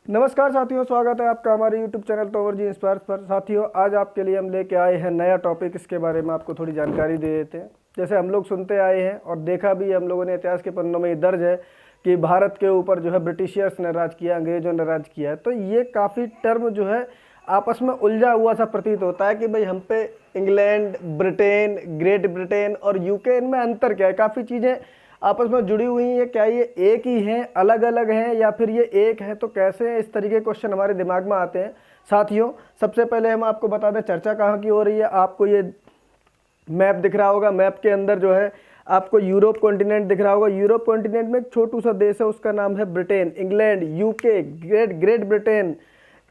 नमस्कार साथियों, स्वागत है आपका हमारे YouTube चैनल तोवर जी इंस्पायर्स पर। साथियों, आज आपके लिए हम लेके आए हैं नया टॉपिक। इसके बारे में आपको थोड़ी जानकारी दे देते हैं। जैसे हम लोग सुनते आए हैं और देखा भी हम लोगों ने, इतिहास के पन्नों में ये दर्ज है कि भारत के ऊपर जो है ब्रिटिशियर्स ने राज किया, अंग्रेजों ने राज किया है। तो ये काफ़ी टर्म जो है आपस में उलझा हुआ सा प्रतीत होता है कि भाई हम पे इंग्लैंड, ब्रिटेन, ग्रेट ब्रिटेन और यूके, इनमें अंतर क्या है। काफ़ी चीज़ें आपस में जुड़ी हुई हैं। क्या ये एक ही हैं, अलग अलग हैं, या फिर ये एक है? तो कैसे हैं, इस तरीके के क्वेश्चन हमारे दिमाग में आते हैं। साथियों, सबसे पहले हम आपको बता दें चर्चा कहाँ की हो रही है। आपको ये मैप दिख रहा होगा, मैप के अंदर जो है आपको यूरोप कॉन्टिनेंट दिख रहा होगा। यूरोप कॉन्टिनेंट में एक छोटू सा देश है, उसका नाम है Britain. England, UK, great Britain,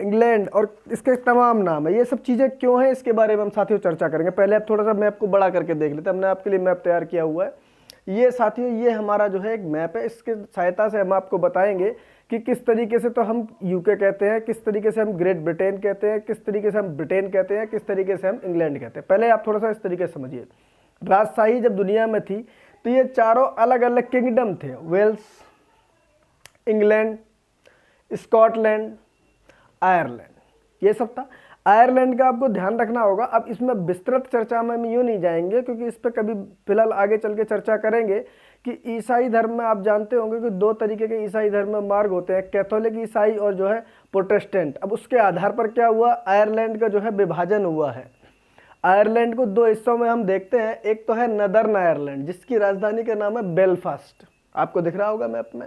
England और इसके तमाम नाम है। ये सब चीज़ें क्यों हैं, इसके बारे में हम साथियों चर्चा करेंगे। पहले आप थोड़ा सा मैप को बड़ा करके देख लेते हैं। हमने आपके लिए मैप तैयार किया हुआ है। ये साथियों, ये हमारा जो है एक मैप है। इसके सहायता से हम आपको बताएंगे कि किस तरीके से तो हम यूके कहते हैं, किस तरीके से हम ग्रेट ब्रिटेन कहते हैं, किस तरीके से हम ब्रिटेन कहते हैं, किस तरीके से हम इंग्लैंड कहते हैं। पहले आप थोड़ा सा इस तरीके से समझिए। राजशाही जब दुनिया में थी तो ये चारों अलग अलग किंगडम थे। वेल्स, इंग्लैंड, स्कॉटलैंड, आयरलैंड, ये सब था। आयरलैंड का आपको ध्यान रखना होगा। अब इसमें विस्तृत चर्चा में हम यूँ नहीं जाएंगे, क्योंकि इस पर कभी फिलहाल आगे चल के चर्चा करेंगे कि ईसाई धर्म में आप जानते होंगे कि दो तरीके के ईसाई धर्म में मार्ग होते हैं, कैथोलिक ईसाई और जो है प्रोटेस्टेंट। अब उसके आधार पर क्या हुआ, आयरलैंड का जो है विभाजन हुआ है। आयरलैंड को दो हिस्सों में हम देखते हैं। एक तो है नदर्न आयरलैंड, जिसकी राजधानी का नाम है बेलफास्ट, आपको दिख रहा होगा मैप में।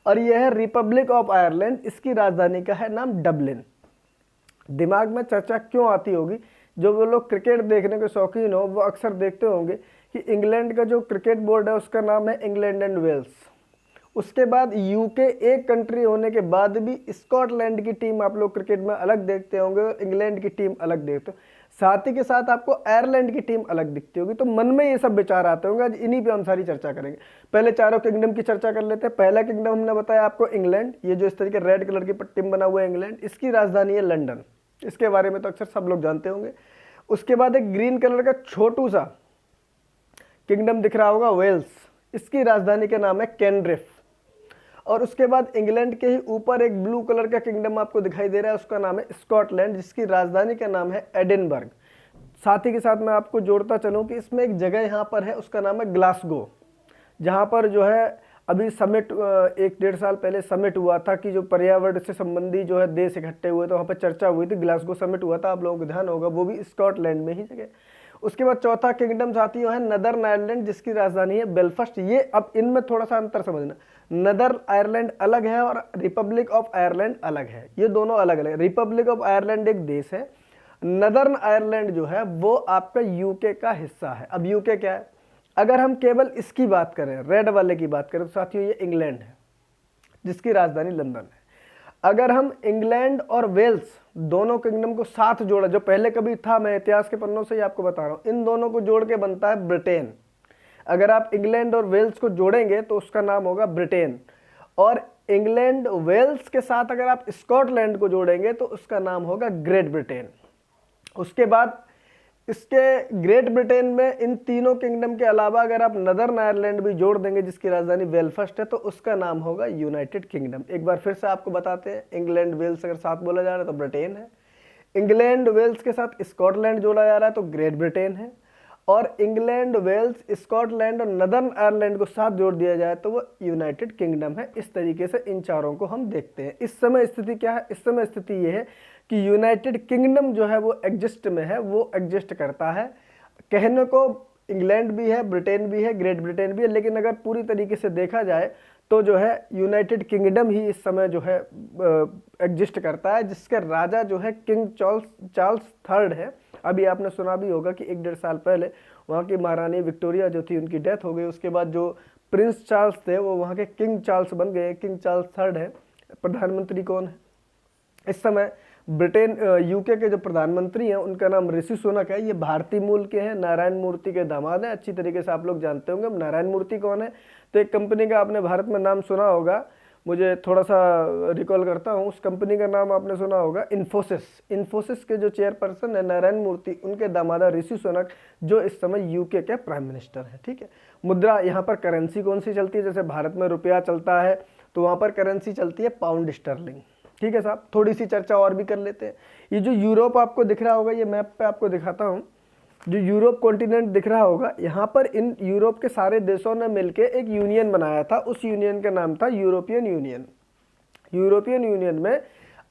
और यह है रिपब्लिक ऑफ आयरलैंड, इसकी राजधानी का है नाम डबलिन। दिमाग में चर्चा क्यों आती होगी, जो वो लोग क्रिकेट देखने के शौकीन हो वो अक्सर देखते होंगे कि इंग्लैंड का जो क्रिकेट बोर्ड है उसका नाम है इंग्लैंड एंड वेल्स। उसके बाद यूके एक कंट्री होने के बाद भी स्कॉटलैंड की टीम आप लोग क्रिकेट में अलग देखते होंगे, इंग्लैंड की टीम अलग देखते हो। साथ ही के साथ आपको आयरलैंड की टीम अलग दिखती होगी। तो मन में ये सब विचार आते होंगे। आज इन्हीं पे हम सारी चर्चा करेंगे। पहले चारों किंगडम की चर्चा कर लेते हैं। पहला किंगडम हमने बताया आपको इंग्लैंड। ये जो इस तरीके रेड कलर की पट्टी में बना हुआ है इंग्लैंड, इसकी राजधानी है लंदन। इसके बारे में तो अक्सर सब लोग जानते होंगे। उसके बाद एक ग्रीन कलर का छोटू सा किंगडम दिख रहा होगा, वेल्स। इसकी राजधानी का नाम है कैनब्रिफ। और उसके बाद इंग्लैंड के ही ऊपर एक ब्लू कलर का किंगडम आपको दिखाई दे रहा है, उसका नाम है स्कॉटलैंड, जिसकी राजधानी का नाम है एडिनबर्ग। साथ ही के साथ मैं आपको जोड़ता चलूं कि इसमें एक जगह यहाँ पर है, उसका नाम है ग्लासगो, जहाँ पर जो है अभी समिट, एक डेढ़ साल पहले समिट हुआ था कि जो पर्यावरण से संबंधी जो है देश इकट्ठे हुए, तो वहाँ पर चर्चा हुई थी। ग्लासगो समिट हुआ था, आप लोगों को ध्यान होगा, वो भी स्कॉटलैंड में ही जगह। उसके बाद चौथा किंगडम साथियों है नदर्न आयरलैंड, जिसकी राजधानी है बेलफास्ट। ये अब इनमें थोड़ा सा अंतर समझना, नदर्न आयरलैंड अलग है और रिपब्लिक ऑफ आयरलैंड अलग है। ये दोनों अलग अलग। रिपब्लिक ऑफ आयरलैंड एक देश है, नदर्न आयरलैंड जो है वो आपका यूके का हिस्सा है। अब यूके क्या है, अगर हम केवल इसकी बात करें, रेड वाले की बात करें, तो साथियों ये इंग्लैंड है, जिसकी राजधानी लंदन है। अगर हम इंग्लैंड और वेल्स दोनों किंगडम को साथ जोड़ा, जो पहले कभी था, मैं इतिहास के पन्नों से ही आपको बता रहा हूं, इन दोनों को जोड़ के बनता है ब्रिटेन। अगर आप इंग्लैंड और वेल्स को जोड़ेंगे तो उसका नाम होगा ब्रिटेन। और इंग्लैंड वेल्स के साथ अगर आप स्कॉटलैंड को जोड़ेंगे तो उसका नाम होगा ग्रेट ब्रिटेन। उसके बाद इसके ग्रेट ब्रिटेन में इन तीनों किंगडम के अलावा अगर आप नदर्न आयरलैंड भी जोड़ देंगे, जिसकी राजधानी बेलफास्ट है, तो उसका नाम होगा यूनाइटेड किंगडम। एक बार फिर से आपको बताते हैं, इंग्लैंड वेल्स अगर साथ बोला जा रहा है तो ब्रिटेन है, इंग्लैंड वेल्स के साथ स्कॉटलैंड जोड़ा जा रहा है तो ग्रेट ब्रिटेन है, और इंग्लैंड, वेल्स, स्कॉटलैंड और नदर्न आयरलैंड को साथ जोड़ दिया जाए तो वो यूनाइटेड किंगडम है। इस तरीके से इन चारों को हम देखते हैं। इस समय स्थिति क्या है, इस समय स्थिति ये है कि यूनाइटेड किंगडम जो है वो एग्जिस्ट में है, वो एग्जिस्ट करता है। कहने को इंग्लैंड भी है, ब्रिटेन भी है, ग्रेट ब्रिटेन भी है, लेकिन अगर पूरी तरीके से देखा जाए तो जो है यूनाइटेड किंगडम ही इस समय जो है एग्जिस्ट करता है, जिसके राजा जो है किंग चार्ल्स थर्ड है। अभी आपने सुना भी होगा कि एक डेढ़ साल पहले वहाँ की महारानी विक्टोरिया जो थी, उनकी डेथ हो गई। उसके बाद जो प्रिंस चार्ल्स थे वो वहाँ के किंग चार्ल्स बन गए, किंग चार्ल्स थर्ड है। प्रधानमंत्री कौन है इस समय, ब्रिटेन, यूके के जो प्रधानमंत्री हैं उनका नाम ऋषि सुनक है। ये भारतीय मूल के हैं, नारायण मूर्ति के दामाद हैं। अच्छी तरीके से आप लोग जानते होंगे। नारायण मूर्ति कौन है, तो एक कंपनी का आपने भारत में नाम सुना होगा, मुझे थोड़ा सा रिकॉल करता हूँ, उस कंपनी का नाम आपने सुना होगा इन्फोसिस। इन्फोसिस के जो चेयरपर्सन है नारायण मूर्ति, उनके दामादा ऋषि सुनक, जो इस समय यूके के प्राइम मिनिस्टर हैं। ठीक है। मुद्रा, यहाँ पर करेंसी कौन सी चलती है, जैसे भारत में रुपया चलता है तो वहाँ पर करेंसी चलती है पाउंड स्टर्लिंग। ठीक है साहब, थोड़ी सी चर्चा और भी कर लेते हैं। ये जो यूरोप आपको दिख रहा होगा, ये मैप पे आपको दिखाता हूँ, जो यूरोप कॉन्टिनेंट दिख रहा होगा, यहाँ पर इन यूरोप के सारे देशों ने मिलकर एक यूनियन बनाया था। उस यूनियन का नाम था यूरोपियन यूनियन। यूरोपियन यूनियन में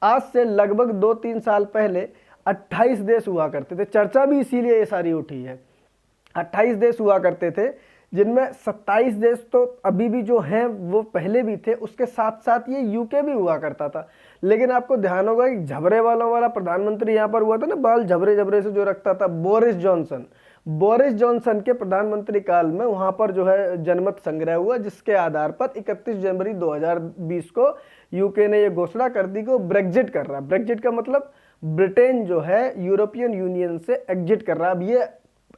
आज से लगभग 2-3 साल पहले 28 देश हुआ करते थे। चर्चा भी इसीलिए ये सारी उठी है। 28 देश हुआ करते थे, जिनमें 27 देश तो अभी भी जो हैं वो पहले भी थे, उसके साथ साथ ये यूके भी हुआ करता था। लेकिन आपको ध्यान होगा कि झबरे वालों वाला प्रधानमंत्री यहाँ पर हुआ था ना, बाल झबरे झबरे से जो रखता था, बोरिस जॉनसन। बोरिस जॉनसन के प्रधानमंत्री काल में वहाँ पर जो है जनमत संग्रह हुआ, जिसके आधार पर 31 जनवरी 2020 को यूके ने ये घोषणा कर दी कि वो ब्रेग्जिट कर रहा है। ब्रेग्जिट का मतलब ब्रिटेन जो है यूरोपियन यूनियन से एग्जिट कर रहा है। अब ये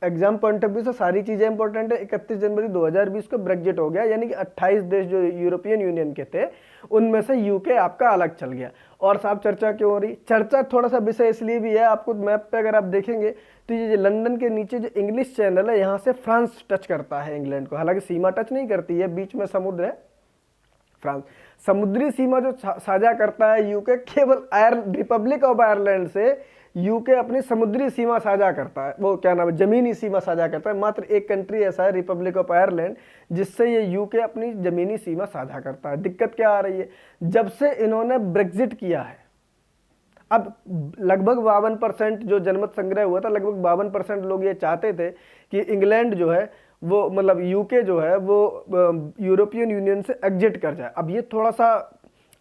एग्जाम पॉइंट ऑफ व्यू से सारी चीजें इंपॉर्टेंट है। 31 जनवरी 2020 को ब्रेग्जिट हो गया, यानी कि 28 देश जो यूरोपियन यूनियन के थे उनमें से यूके आपका अलग चल गया। और साहब चर्चा क्यों हो रही? चर्चा थोड़ा सा विषय इसलिए भी है, आपको मैप पे अगर आप देखेंगे तो ये लंदन के नीचे जो इंग्लिश चैनल है, यहाँ से फ्रांस टच करता है इंग्लैंड को, हालांकि सीमा टच नहीं करती है, बीच में समुद्र है। फ्रांस समुद्री सीमा जो साझा करता है यूके, केवल रिपब्लिक ऑफ आयरलैंड से यूके अपनी समुद्री सीमा साझा करता है, वो क्या नाम है, जमीनी सीमा साझा करता है। मात्र एक कंट्री ऐसा है, रिपब्लिक ऑफ आयरलैंड, जिससे ये यूके अपनी जमीनी सीमा साझा करता है। दिक्कत क्या आ रही है? जब से इन्होंने ब्रेग्जिट किया है, अब लगभग 52% जो जनमत संग्रह हुआ था, लगभग 52% लोग ये चाहते थे कि इंग्लैंड जो है वो, मतलब यूके जो है वो यूरोपियन यूनियन से एग्जिट कर जाए। अब ये थोड़ा सा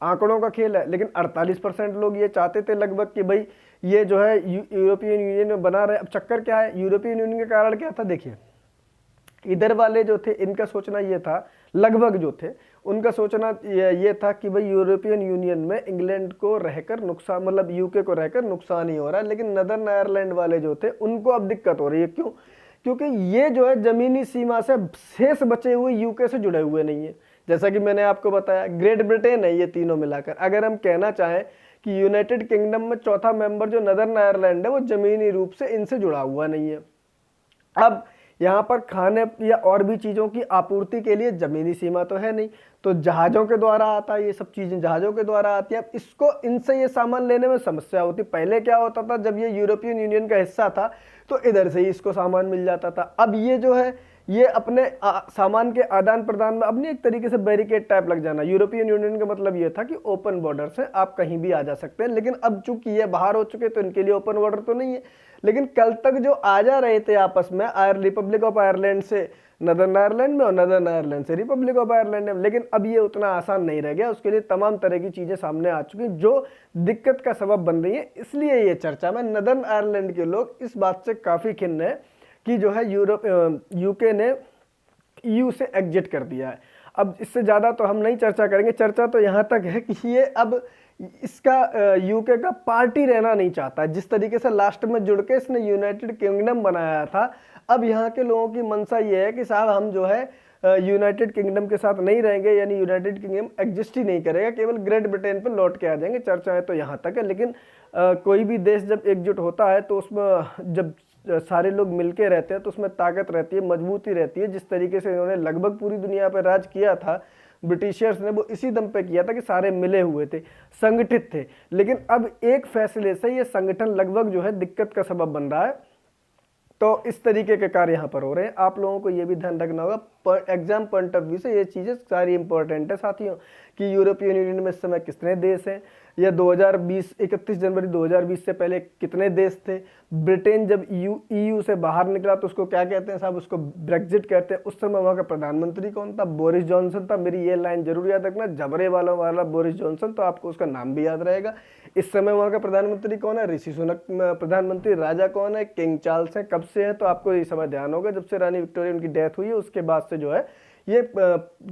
आंकड़ों का खेल है, लेकिन 48% लोग ये चाहते थे लगभग कि भाई ये जो है यूरोपियन यूनियन में बना रहे। अब चक्कर क्या है, यूरोपियन यूनियन का कारण क्या था? देखिए, इधर वाले जो थे इनका सोचना ये था, लगभग जो थे उनका सोचना ये था कि भाई यूरोपियन यूनियन में इंग्लैंड को रहकर नुकसान, मतलब यूके को रहकर नुकसान ही हो रहा है। लेकिन नदर्न आयरलैंड वाले जो थे उनको अब दिक्कत हो रही है। क्यों? क्योंकि ये जो है जमीनी सीमा से शेष बचे हुए यूके से जुड़े हुए नहीं है। जैसा कि मैंने आपको बताया, ग्रेट ब्रिटेन है ये तीनों मिलाकर। अगर हम कहना चाहें कि यूनाइटेड किंगडम में चौथा मेंबर जो नदर्न आयरलैंड है, वो जमीनी रूप से इनसे जुड़ा हुआ नहीं है। अब यहाँ पर खाने या और भी चीज़ों की आपूर्ति के लिए जमीनी सीमा तो है नहीं, तो जहाज़ों के द्वारा आता है, ये सब चीज़ें जहाज़ों के द्वारा आती है। अब इसको इनसे ये सामान लेने में समस्या होती। पहले क्या होता था, जब ये यूरोपियन यूनियन का हिस्सा था तो इधर से ही इसको सामान मिल जाता था। अब ये जो है ये अपने सामान के आदान प्रदान में अपनी एक तरीके से बैरिकेड टाइप लग जाना। यूरोपियन यूनियन का मतलब ये था कि ओपन बॉर्डर से आप कहीं भी आ जा सकते हैं, लेकिन अब चूंकि ये बाहर हो चुके तो इनके लिए ओपन बॉर्डर तो नहीं है। लेकिन कल तक जो आ जा रहे थे आपस में, रिपब्लिक ऑफ आयरलैंड से नदर्न आयरलैंड में और नदर्न आयरलैंड से रिपब्लिक ऑफ आयरलैंड में, लेकिन अब ये उतना आसान नहीं रह गया। उसके लिए तमाम तरह की चीज़ें सामने आ चुकी जो दिक्कत का सबब बन रही है। इसलिए ये चर्चा में नदर्न आयरलैंड के लोग इस बात से काफ़ी खिन्न है कि जो है यूके ने ईयू से एग्जिट कर दिया है। अब इससे ज़्यादा तो हम नहीं चर्चा करेंगे। चर्चा तो यहाँ तक है कि ये अब इसका यूके का पार्टी रहना नहीं चाहता। जिस तरीके से लास्ट में जुड़ के इसने यूनाइटेड किंगडम बनाया था, अब यहाँ के लोगों की मंशा ये है कि साहब हम जो है यूनाइटेड किंगडम के साथ नहीं रहेंगे, यानी यूनाइटेड किंगडम एग्जिस्ट ही नहीं करेगा, केवल ग्रेट ब्रिटेन पर लौट के आ जाएंगे। चर्चा है तो यहाँ तक है। लेकिन कोई भी देश जब एकजुट होता है तो उसमें जब सारे लोग मिलके रहते हैं तो उसमें ताकत रहती है, मजबूती रहती है। जिस तरीके से इन्होंने लगभग पूरी दुनिया पर राज किया था ब्रिटिशर्स ने, वो इसी दम पे किया था कि सारे मिले हुए थे, संगठित थे। लेकिन अब एक फैसले से ये संगठन लगभग जो है दिक्कत का सबब बन रहा है। तो इस तरीके के कार्य यहाँ पर हो रहे हैं। आप लोगों को ये भी ध्यान रखना होगा, एग्जाम पॉइंट ऑफ व्यू से ये चीज़ें सारी इंपॉर्टेंट है साथियों, कि यूरोपियन यूनियन में इस समय कितने देश हैं, या 2020 31 जनवरी 2020 से पहले कितने देश थे। ब्रिटेन जब ईयू से बाहर निकला तो उसको क्या कहते हैं साहब? उसको ब्रेग्जिट कहते हैं। उस समय वहाँ का प्रधानमंत्री कौन था? बोरिस जॉनसन था। मेरी ये लाइन जरूर याद रखना, जबरे वाला बोरिस जॉनसन, तो आपको उसका नाम भी याद रहेगा। इस समय वहाँ का प्रधानमंत्री कौन है? ऋषि सुनक प्रधानमंत्री। राजा कौन है? किंग चार्ल्स है। कब से है? तो आपको ये समय ध्यान होगा, जब से रानी विक्टोरिया उनकी डेथ हुई है उसके बाद से जो है ये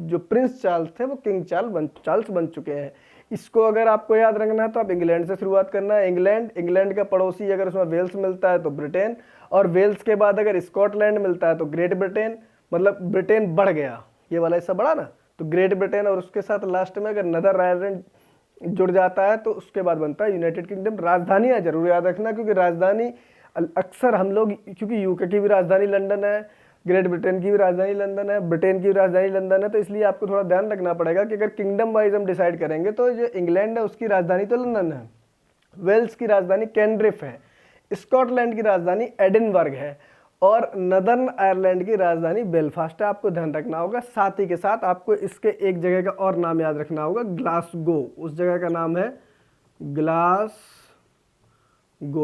जो प्रिंस चार्ल्स थे वो किंग चार्ल्स बन चुके हैं। इसको अगर आपको याद रखना है तो आप इंग्लैंड से शुरुआत करना है। इंग्लैंड का पड़ोसी अगर उसमें वेल्स मिलता है तो ब्रिटेन, और वेल्स के बाद अगर स्कॉटलैंड मिलता है तो ग्रेट ब्रिटेन। मतलब ब्रिटेन बढ़ गया, ये वाला हिस्सा बढ़ा ना, तो ग्रेट ब्रिटेन, और उसके साथ लास्ट में अगर नदर आयरलैंड जुड़ जाता है तो उसके बाद बनता है यूनाइटेड किंगडम। राजधानियाँ जरूर याद रखना, क्योंकि राजधानी अक्सर हम लोग, क्योंकि यूके की भी राजधानी लंदन है, ग्रेट ब्रिटेन की भी राजधानी लंदन है, ब्रिटेन की भी राजधानी लंदन है, तो इसलिए आपको थोड़ा ध्यान रखना पड़ेगा कि अगर किंगडम वाइज हम डिसाइड करेंगे तो जो इंग्लैंड है उसकी राजधानी तो लंदन है, वेल्स की राजधानी कैंड्रिफ है, स्कॉटलैंड की राजधानी एडिनबर्ग है और नदर्न आयरलैंड की राजधानी बेलफास्ट है। आपको ध्यान रखना होगा। साथ ही के साथ आपको इसके एक जगह का और नाम याद रखना होगा, ग्लासगो। उस जगह का नाम है ग्लासगो,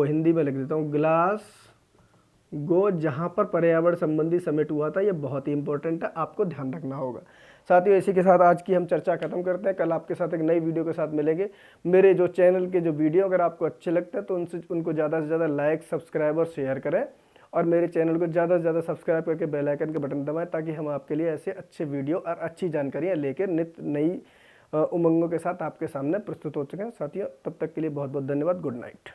हिंदी में लिख देता हूँ ग्लासगो, जहाँ पर पर्यावरण संबंधी समिट हुआ था। ये बहुत ही इंपॉर्टेंट है, आपको ध्यान रखना होगा। साथियों, इसी के साथ आज की हम चर्चा खत्म करते हैं। कल आपके साथ एक नई वीडियो के साथ मिलेंगे। मेरे जो चैनल के जो वीडियो अगर आपको अच्छे लगते हैं तो उनको ज़्यादा से ज़्यादा लाइक, सब्सक्राइब और शेयर करें और मेरे चैनल को ज़्यादा से ज़्यादा सब्सक्राइब करके बेल आइकन के बटन दबाएं ताकि हम आपके लिए ऐसे अच्छे वीडियो और अच्छी जानकारियाँ लेकर नित्य नई उमंगों के साथ आपके सामने प्रस्तुत हो सकें। साथियों, तब तक के लिए बहुत बहुत धन्यवाद। Good night.